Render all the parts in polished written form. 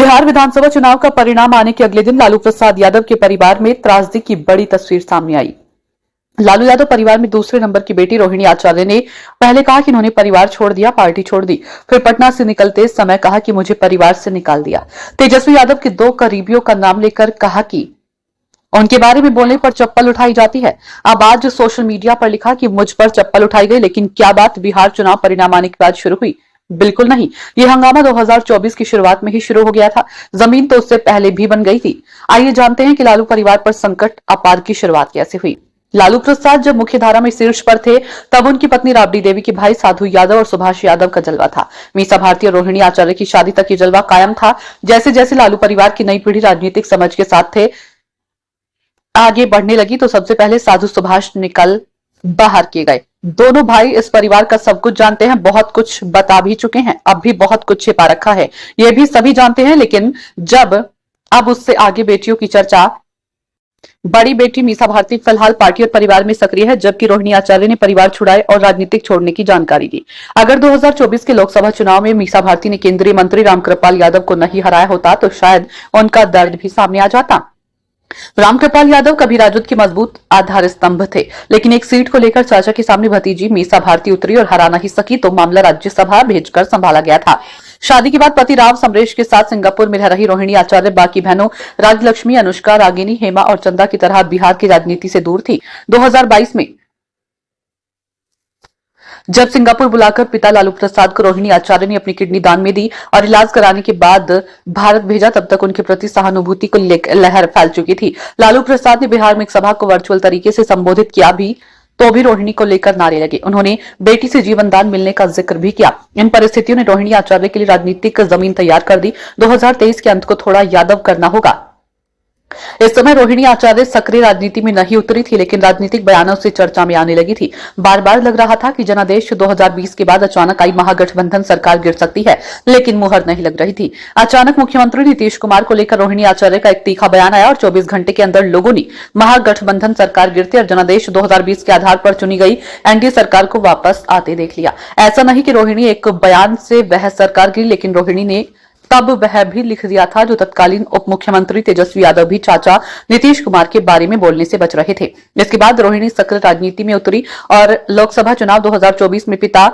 बिहार विधानसभा चुनाव का परिणाम आने के अगले दिन लालू प्रसाद यादव के परिवार में त्रासदी की बड़ी तस्वीर सामने आई। लालू यादव परिवार में दूसरे नंबर की बेटी रोहिणी आचार्य ने पहले कहा कि उन्होंने परिवार छोड़ दिया, पार्टी छोड़ दी। फिर पटना से निकलते समय कहा कि मुझे परिवार से निकाल दिया। तेजस्वी यादव के 2 करीबियों का नाम लेकर कहा कि उनके बारे में बोलने पर चप्पल उठाई जाती है। अब आज सोशल मीडिया पर लिखा कि मुझ पर चप्पल उठाई गई, लेकिन क्या बात बिहार चुनाव परिणाम आने के बाद शुरू हुई? बिल्कुल नहीं। यह हंगामा 2024 की शुरुआत में ही शुरू हो गया था। जमीन तो उससे पहले भी बन गई थी। आइए जानते हैं कि लालू परिवार पर संकट अपार की शुरुआत कैसे हुई। लालू प्रसाद जब मुख्यधारा में शीर्ष पर थे, तब उनकी पत्नी राबड़ी देवी के भाई साधु यादव और सुभाष यादव का जलवा था। मीसा भारती और रोहिणी आचार्य की शादी तक ये जलवा कायम था। जैसे जैसे लालू परिवार की नई पीढ़ी राजनीतिक समझ के साथ थे आगे बढ़ने लगी, तो सबसे पहले साधु सुभाष निकल बाहर किए गए। दोनों भाई इस परिवार का सब कुछ जानते हैं, बहुत कुछ बता भी चुके हैं, अब भी बहुत कुछ छिपा रखा है, यह भी सभी जानते हैं। लेकिन अब उससे आगे बेटियों की चर्चा। बड़ी बेटी मीसा भारती फिलहाल पार्टी और परिवार में सक्रिय है, जबकि रोहिणी आचार्य ने परिवार छुड़ाए और राजनीतिक छोड़ने की जानकारी दी। अगर 2024 के लोकसभा चुनाव में मीसा भारती ने केंद्रीय मंत्री रामकृपाल यादव को नहीं हराया होता, तो शायद उनका दर्द भी सामने आ जाता। रामकृपाल यादव कभी राजद के मजबूत आधार स्तंभ थे, लेकिन एक सीट को लेकर चाचा के सामने भतीजी मीसा भारती उतरी और हरा नहीं सकी, तो मामला राज्यसभा भेजकर संभाला गया था। शादी के बाद पति राव समरेश के साथ सिंगापुर में रह रही रोहिणी आचार्य बाकी बहनों राजलक्ष्मी, अनुष्का, रागिनी, हेमा और चंदा की तरह बिहार की राजनीति से दूर थी। 2022 में जब सिंगापुर बुलाकर पिता लालू प्रसाद को रोहिणी आचार्य ने अपनी किडनी दान में दी और इलाज कराने के बाद भारत भेजा, तब तक उनके प्रति सहानुभूति को लहर फैल चुकी थी। लालू प्रसाद ने बिहार में एक सभा को वर्चुअल तरीके से संबोधित किया भी, तो भी रोहिणी को लेकर नारे लगे। उन्होंने बेटी से जीवन दान मिलने का जिक्र भी किया। इन परिस्थितियों ने रोहिणी आचार्य के लिए राजनीतिक जमीन तैयार कर दी। 2023 के अंत को थोड़ा यादव करना होगा। इस समय रोहिणी आचार्य सक्रिय राजनीति में नहीं उतरी थी, लेकिन राजनीतिक बयानों से चर्चा में आने लगी थी। बार बार लग रहा था कि जनादेश 2020 के बाद अचानक आई महागठबंधन सरकार गिर सकती है, लेकिन मुहर नहीं लग रही थी। अचानक मुख्यमंत्री नीतीश कुमार को लेकर रोहिणी आचार्य का एक तीखा बयान आया और 24 घंटे के अंदर लोगों ने महागठबंधन सरकार गिरते और जनादेश 2020 के आधार पर चुनी गई एनडीए सरकार को वापस आते देख लिया। ऐसा नहीं कि रोहिणी एक बयान से वह सरकार गिरी, लेकिन रोहिणी ने तब वह भी लिख दिया था जो तत्कालीन उप मुख्यमंत्री तेजस्वी यादव भी चाचा नीतीश कुमार के बारे में बोलने से बच रहे थे। इसके बाद रोहिणी सक्रिय राजनीति में उतरी और लोकसभा चुनाव 2024 में पिता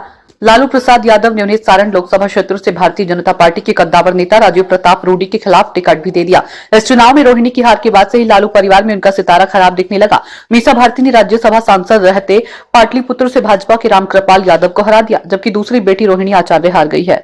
लालू प्रसाद यादव ने उन्हें सारण लोकसभा क्षेत्र से भारतीय जनता पार्टी के कद्दावर नेता राजीव प्रताप रूडी के खिलाफ टिकट भी दे दिया। इस चुनाव में रोहिणी की हार के बाद से ही लालू परिवार में उनका सितारा खराब दिखने लगा। मीसा भारती ने राज्यसभा सांसद रहते पाटलिपुत्र से भाजपा के रामकृपाल यादव को हरा दिया, जबकि दूसरी बेटी रोहिणी आचार्य हार गई है।